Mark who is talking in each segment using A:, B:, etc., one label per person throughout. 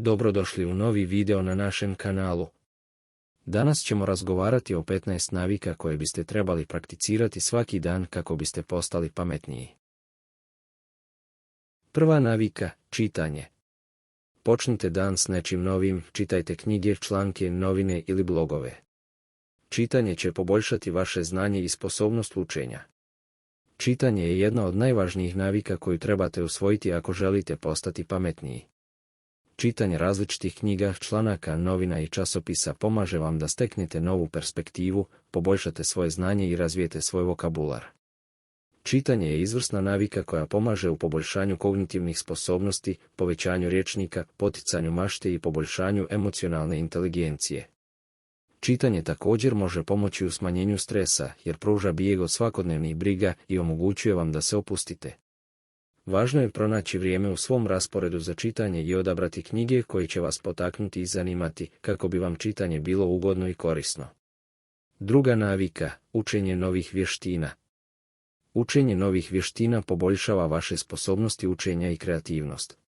A: Dobrodošli u novi video na našem kanalu. Danas ćemo razgovarati o 15 navika koje biste trebali prakticirati svaki dan kako biste postali pametniji. Prva navika, čitanje. Počnite dan s nečim novim, čitajte knjige, članke, novine ili blogove. Čitanje će poboljšati vaše znanje i sposobnost učenja. Čitanje je jedna od najvažnijih navika koju trebate usvojiti ako želite postati pametniji. Čitanje različitih knjiga, članaka, novina i časopisa pomaže vam da steknete novu perspektivu, poboljšate svoje znanje i razvijete svoj vokabular. Čitanje je izvrsna navika koja pomaže u poboljšanju kognitivnih sposobnosti, povećanju rječnika, poticanju mašte i poboljšanju emocionalne inteligencije. Čitanje također može pomoći u smanjenju stresa jer pruža bijeg od svakodnevnih briga i omogućuje vam da se opustite. Važno je pronaći vrijeme u svom rasporedu za čitanje i odabrati knjige koje će vas potaknuti i zanimati kako bi vam čitanje bilo ugodno i korisno. Druga navika, učenje novih vještina. Učenje novih vještina poboljšava vaše sposobnosti učenja i kreativnost.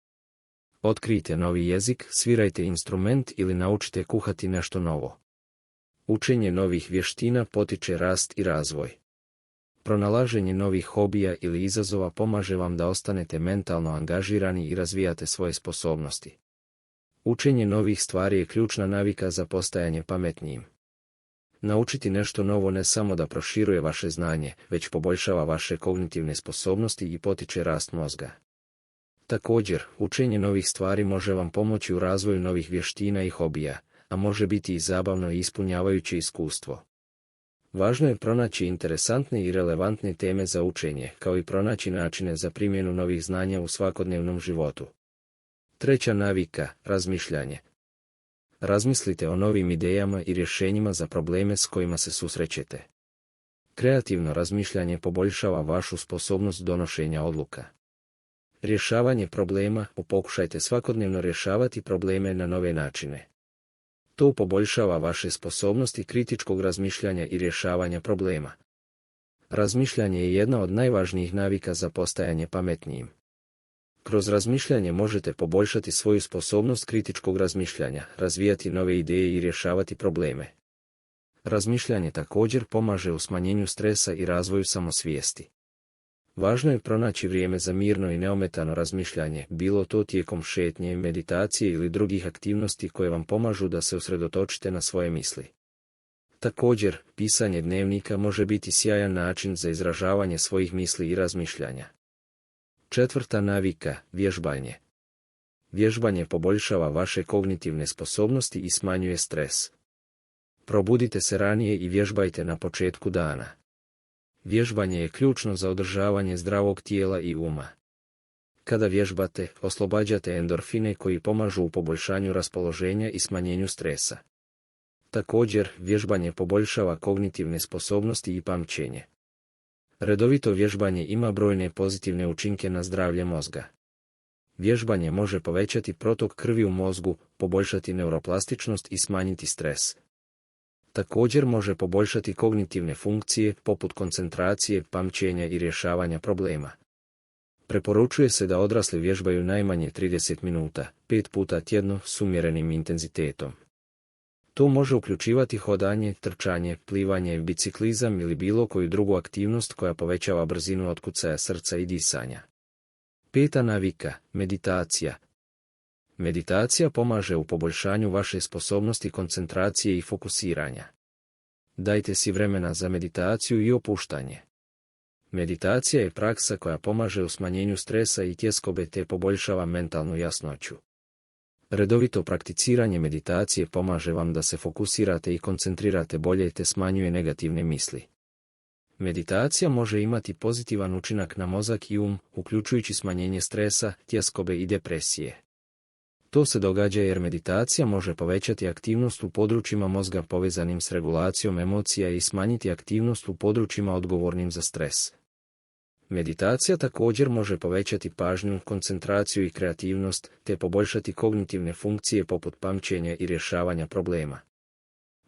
A: Otkrijte novi jezik, svirajte instrument ili naučite kuhati nešto novo. Učenje novih vještina potiče rast i razvoj. Pronalaženje novih hobija ili izazova pomaže vam da ostanete mentalno angažirani i razvijate svoje sposobnosti. Učenje novih stvari je ključna navika za postajanje pametnijim. Naučiti nešto novo ne samo da proširuje vaše znanje, već poboljšava vaše kognitivne sposobnosti i potiče rast mozga. Također, učenje novih stvari može vam pomoći u razvoju novih vještina i hobija, a može biti i zabavno i ispunjavajuće iskustvo. Važno je pronaći interesantne i relevantne teme za učenje, kao i pronaći načine za primjenu novih znanja u svakodnevnom životu. Treća navika, razmišljanje. Razmislite o novim idejama i rješenjima za probleme s kojima se susrećete. Kreativno razmišljanje poboljšava vašu sposobnost donošenja odluka. Rješavanje problema, pokušajte svakodnevno rješavati probleme na nove načine. To poboljšava vaše sposobnosti kritičkog razmišljanja i rješavanja problema. Razmišljanje je jedna od najvažnijih navika za postajanje pametnijim. Kroz razmišljanje možete poboljšati svoju sposobnost kritičkog razmišljanja, razvijati nove ideje i rješavati probleme. Razmišljanje također pomaže u smanjenju stresa i razvoju samosvijesti. Važno je pronaći vrijeme za mirno i neometano razmišljanje, bilo to tijekom šetnje, meditacije ili drugih aktivnosti koje vam pomažu da se usredotočite na svoje misli. Također, pisanje dnevnika može biti sjajan način za izražavanje svojih misli i razmišljanja. Četvrta navika, vježbanje. Vježbanje poboljšava vaše kognitivne sposobnosti i smanjuje stres. Probudite se ranije i vježbajte na početku dana. Vježbanje je ključno za održavanje zdravog tijela i uma. Kada vježbate, oslobađate endorfine koji pomažu u poboljšanju raspoloženja i smanjenju stresa. Također, vježbanje poboljšava kognitivne sposobnosti i pamćenje. Redovito vježbanje ima brojne pozitivne učinke na zdravlje mozga. Vježbanje može povećati protok krvi u mozgu, poboljšati neuroplastičnost i smanjiti stres. Također može poboljšati kognitivne funkcije poput koncentracije, pamćenja i rješavanja problema. Preporučuje se da odrasli vježbaju najmanje 30 minuta, 5 puta tjedno s umjerenim intenzitetom. To može uključivati hodanje, trčanje, plivanje, biciklizam ili bilo koju drugu aktivnost koja povećava brzinu otkucaja srca i disanja. Peta navika, meditacija. Meditacija pomaže u poboljšanju vaše sposobnosti koncentracije i fokusiranja. Dajte si vremena za meditaciju i opuštanje. Meditacija je praksa koja pomaže u smanjenju stresa i tjeskobe te poboljšava mentalnu jasnoću. Redovito prakticiranje meditacije pomaže vam da se fokusirate i koncentrirate bolje te smanjuje negativne misli. Meditacija može imati pozitivan učinak na mozak i uključujući smanjenje stresa, tjeskobe i depresije. To se događa jer meditacija može povećati aktivnost u područjima mozga povezanim s regulacijom emocija i smanjiti aktivnost u područjima odgovornim za stres. Meditacija također može povećati pažnju, koncentraciju i kreativnost, te poboljšati kognitivne funkcije poput pamćenja i rješavanja problema.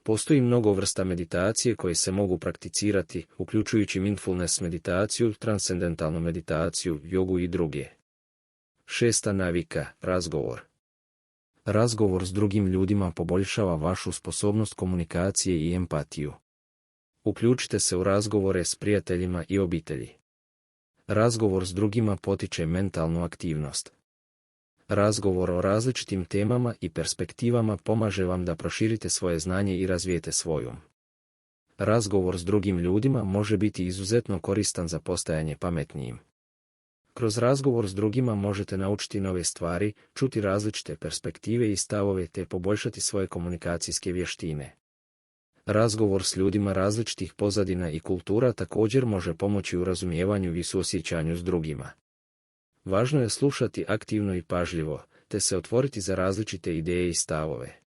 A: Postoji mnogo vrsta meditacije koje se mogu prakticirati, uključujući mindfulness meditaciju, transcendentalnu meditaciju, jogu i druge. Šesta navika, razgovor. Razgovor s drugim ljudima poboljšava vašu sposobnost komunikacije i empatiju. Uključite se u razgovore s prijateljima i obitelji. Razgovor s drugima potiče mentalnu aktivnost. Razgovor o različitim temama i perspektivama pomaže vam da proširite svoje znanje i razvijete svoju. Razgovor s drugim ljudima može biti izuzetno koristan za postajanje pametnijim. Kroz razgovor s drugima možete naučiti nove stvari, čuti različite perspektive i stavove te poboljšati svoje komunikacijske vještine. Razgovor s ljudima različitih pozadina i kultura također može pomoći u razumijevanju i suosjećanju s drugima. Važno je slušati aktivno i pažljivo, te se otvoriti za različite ideje i stavove.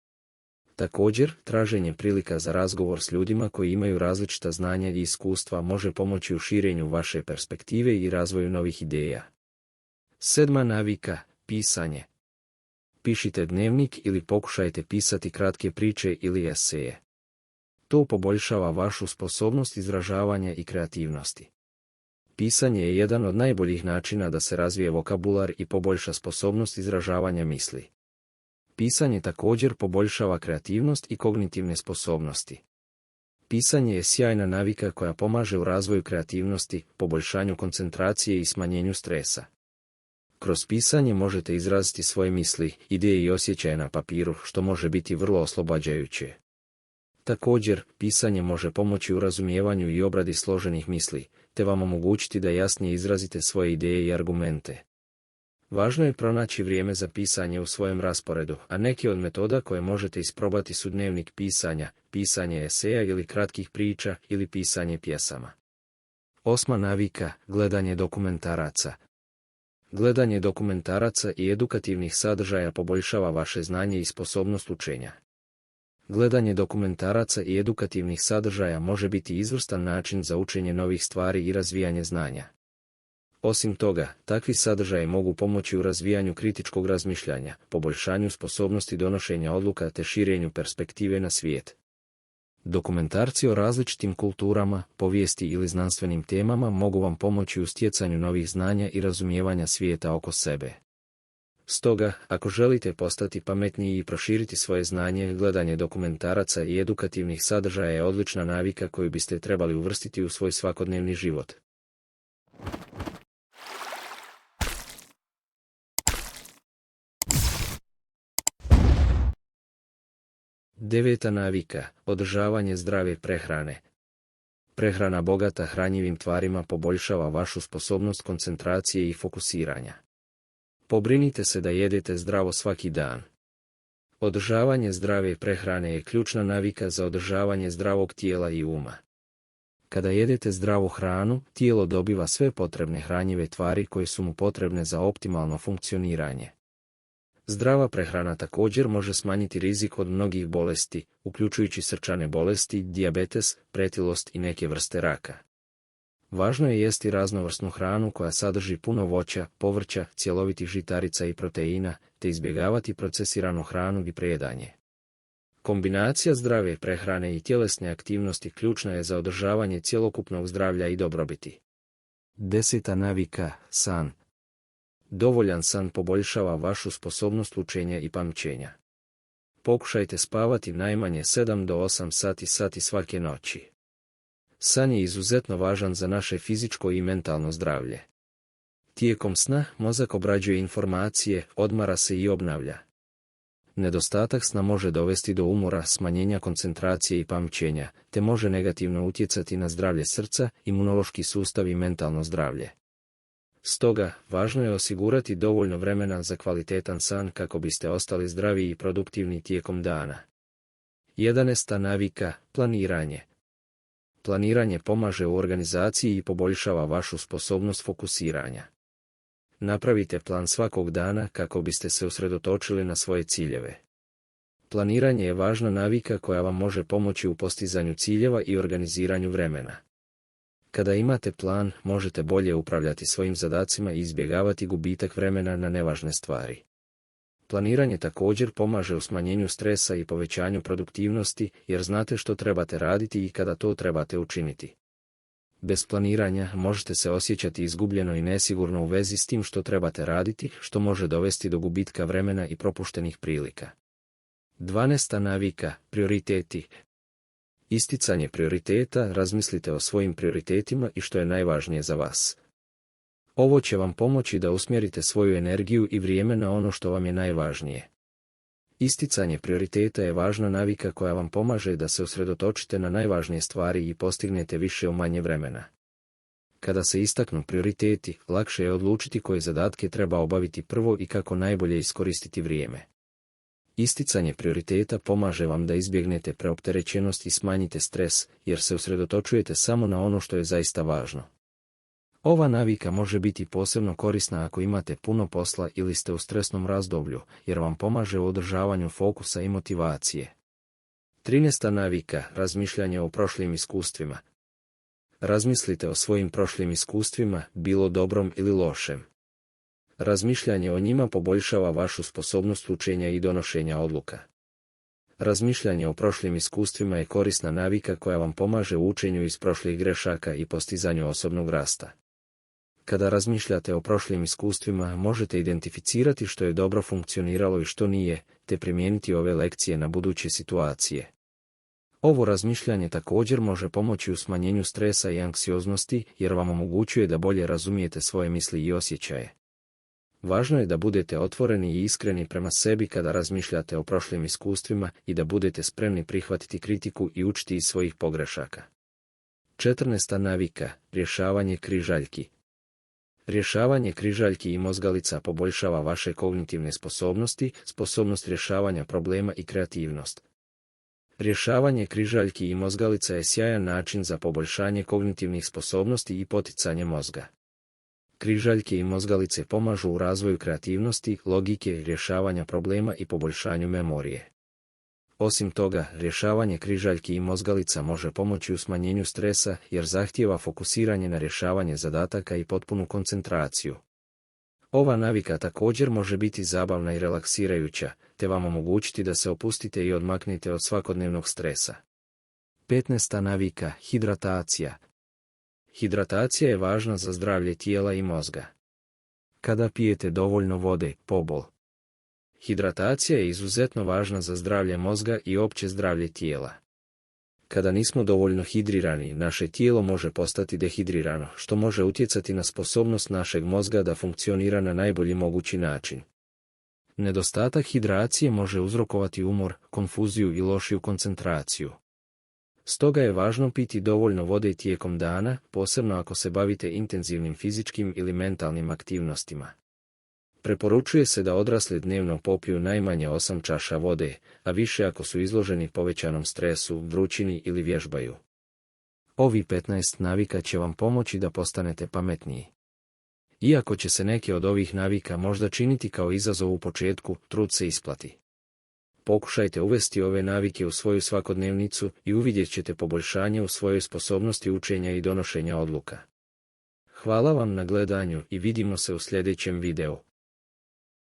A: Također, traženje prilika za razgovor s ljudima koji imaju različita znanja i iskustva može pomoći u širenju vaše perspektive i razvoju novih ideja. 7. navika, pisanje. Pišite dnevnik ili pokušajte pisati kratke priče ili eseje. To poboljšava vašu sposobnost izražavanja i kreativnosti. Pisanje je jedan od najboljih načina da se razvije vokabular i poboljša sposobnost izražavanja misli. Pisanje također poboljšava kreativnost i kognitivne sposobnosti. Pisanje je sjajna navika koja pomaže u razvoju kreativnosti, poboljšanju koncentracije i smanjenju stresa. Kroz pisanje možete izraziti svoje misli, ideje i osjećaje na papiru, što može biti vrlo oslobađajuće. Također, pisanje može pomoći u razumijevanju i obradi složenih misli, te vam omogućiti da jasnije izrazite svoje ideje i argumente. Važno je pronaći vrijeme za pisanje u svojem rasporedu, a neke od metoda koje možete isprobati su dnevnik pisanja, pisanje eseja ili kratkih priča ili pisanje pjesama. 8. navika, gledanje dokumentaraca. Gledanje dokumentaraca i edukativnih sadržaja poboljšava vaše znanje i sposobnost učenja. Gledanje dokumentaraca i edukativnih sadržaja može biti izvrstan način za učenje novih stvari i razvijanje znanja. Osim toga, takvi sadržaji mogu pomoći u razvijanju kritičkog razmišljanja, poboljšanju sposobnosti donošenja odluka te širenju perspektive na svijet. Dokumentarci o različitim kulturama, povijesti ili znanstvenim temama mogu vam pomoći u stjecanju novih znanja i razumijevanja svijeta oko sebe. Stoga, ako želite postati pametniji i proširiti svoje znanje, gledanje dokumentaraca i edukativnih sadržaja je odlična navika koju biste trebali uvrstiti u svoj svakodnevni život. 9. navika, održavanje zdrave prehrane. Prehrana bogata hranjivim tvarima poboljšava vašu sposobnost koncentracije i fokusiranja. Pobrinite se da jedete zdravo svaki dan. Održavanje zdrave prehrane je ključna navika za održavanje zdravog tijela i uma. Kada jedete zdravu hranu, tijelo dobiva sve potrebne hranjive tvari koje su mu potrebne za optimalno funkcioniranje. Zdrava prehrana također može smanjiti rizik od mnogih bolesti, uključujući srčane bolesti, dijabetes, pretilost i neke vrste raka. Važno je jesti raznovrsnu hranu koja sadrži puno voća, povrća, cjelovitih žitarica i proteina, te izbjegavati procesiranu hranu i prejedanje. Kombinacija zdrave prehrane i tjelesne aktivnosti ključna je za održavanje cjelokupnog zdravlja i dobrobiti. 10. navika, san. Dovoljan san poboljšava vašu sposobnost učenja i pamćenja. Pokušajte spavati najmanje 7 do 8 sati svake noći. San je izuzetno važan za naše fizičko i mentalno zdravlje. Tijekom sna mozak obrađuje informacije, odmara se i obnavlja. Nedostatak sna može dovesti do umora, smanjenja koncentracije i pamćenja, te može negativno utjecati na zdravlje srca, imunološki sustav i mentalno zdravlje. Stoga, važno je osigurati dovoljno vremena za kvalitetan san kako biste ostali zdravi i produktivni tijekom dana. 11. navika, planiranje. Planiranje pomaže u organizaciji i poboljšava vašu sposobnost fokusiranja. Napravite plan svakog dana kako biste se usredotočili na svoje ciljeve. Planiranje je važna navika koja vam može pomoći u postizanju ciljeva i organiziranju vremena. Kada imate plan, možete bolje upravljati svojim zadacima i izbjegavati gubitak vremena na nevažne stvari. Planiranje također pomaže u smanjenju stresa i povećanju produktivnosti, jer znate što trebate raditi i kada to trebate učiniti. Bez planiranja možete se osjećati izgubljeno i nesigurno u vezi s tim što trebate raditi, što može dovesti do gubitka vremena i propuštenih prilika. 12. navika, prioriteti. Isticanje prioriteta, razmislite o svojim prioritetima i što je najvažnije za vas. Ovo će vam pomoći da usmjerite svoju energiju i vrijeme na ono što vam je najvažnije. Isticanje prioriteta je važna navika koja vam pomaže da se usredotočite na najvažnije stvari i postignete više u manje vremena. Kada se istaknu prioriteti, lakše je odlučiti koje zadatke treba obaviti prvo i kako najbolje iskoristiti vrijeme. Isticanje prioriteta pomaže vam da izbjegnete preopterećenost i smanjite stres, jer se usredotočujete samo na ono što je zaista važno. Ova navika može biti posebno korisna ako imate puno posla ili ste u stresnom razdoblju, jer vam pomaže u održavanju fokusa i motivacije. 13. navika, razmišljanje o prošlim iskustvima. Razmislite o svojim prošlim iskustvima, bilo dobrom ili lošem. Razmišljanje o njima poboljšava vašu sposobnost učenja i donošenja odluka. Razmišljanje o prošlim iskustvima je korisna navika koja vam pomaže u učenju iz prošlih grešaka i postizanju osobnog rasta. Kada razmišljate o prošlim iskustvima, možete identificirati što je dobro funkcioniralo i što nije, te primijeniti ove lekcije na buduće situacije. Ovo razmišljanje također može pomoći u smanjenju stresa i anksioznosti, jer vam omogućuje da bolje razumijete svoje misli i osjećaje. Važno je da budete otvoreni i iskreni prema sebi kada razmišljate o prošlim iskustvima i da budete spremni prihvatiti kritiku i učiti iz svojih pogrešaka. 14. navika, rješavanje križaljki. Rješavanje križaljki i mozgalica poboljšava vaše kognitivne sposobnosti, sposobnost rješavanja problema i kreativnost. Rješavanje križaljki i mozgalica je sjajan način za poboljšanje kognitivnih sposobnosti i poticanje mozga. Križaljke i mozgalice pomažu u razvoju kreativnosti, logike, rješavanja problema i poboljšanju memorije. Osim toga, rješavanje križaljki i mozgalica može pomoći u smanjenju stresa jer zahtijeva fokusiranje na rješavanje zadataka i potpunu koncentraciju. Ova navika također može biti zabavna i relaksirajuća, te vam omogućiti da se opustite i odmaknete od svakodnevnog stresa. 15. navika, hidratacija. Hidratacija je važna za zdravlje tijela i mozga. Kada pijete dovoljno vode, pobol. Hidratacija je izuzetno važna za zdravlje mozga i opće zdravlje tijela. Kada nismo dovoljno hidrirani, naše tijelo može postati dehidrirano, što može utjecati na sposobnost našeg mozga da funkcionira na najbolji mogući način. Nedostatak hidracije može uzrokovati umor, konfuziju i lošiju koncentraciju. Stoga je važno piti dovoljno vode tijekom dana, posebno ako se bavite intenzivnim fizičkim ili mentalnim aktivnostima. Preporučuje se da odrasli dnevno popiju najmanje 8 čaša vode, a više ako su izloženi povećanom stresu, vrućini ili vježbaju. Ovi 15 navika će vam pomoći da postanete pametniji. Iako će se neke od ovih navika možda činiti kao izazov u početku, trud se isplati. Pokušajte uvesti ove navike u svoju svakodnevnicu i uvidjet ćete poboljšanje u svojoj sposobnosti učenja i donošenja odluka. Hvala vam na gledanju i vidimo se u sljedećem videu.